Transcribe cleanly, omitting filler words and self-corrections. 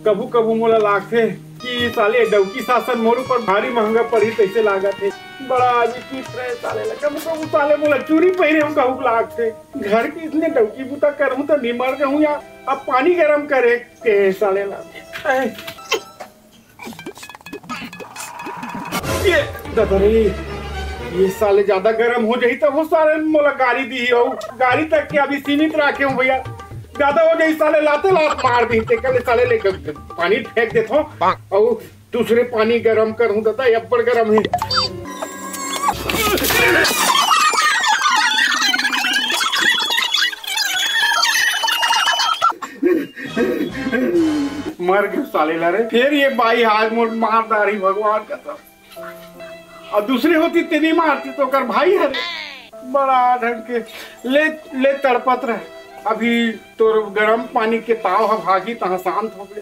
कभू कभू मोला लागथे कि साले डौकी शासन मोर ऊपर भारी महंगा पड़ी तैसे लागत है। बड़ा विचित्र रहे साले ला। कभू कभू साले मोला चूड़ी पहने हूँ कहू लागथे। घर की इसने डौकी बूता करूँ तो निमर जाऊँ या अब पानी गरम करे के साले ला। ये ददरी ये साले ज्यादा गर्म हो जाई तो वो साले मोला गाड़ी दी हो। गाड़ी तक के अभी सीमित रखे हूँ भैया। ज्यादा हो जाए साले लाते लात मार दी कल साले लेकर पानी फेंक देता हूँ और दूसरे पानी गरम करूँ दादा अब्बड़ गरम है। मर गए साले लड़े फिर ये बाई हाथ मोड़ मारदारी भगवान का सब और दूसरी होती तेरी मारती तो कर भाई है बड़ा ढंग के ले तड़पत रहे। अभी तो गरम पानी के ताव भागी तहाँ शांत हो गए।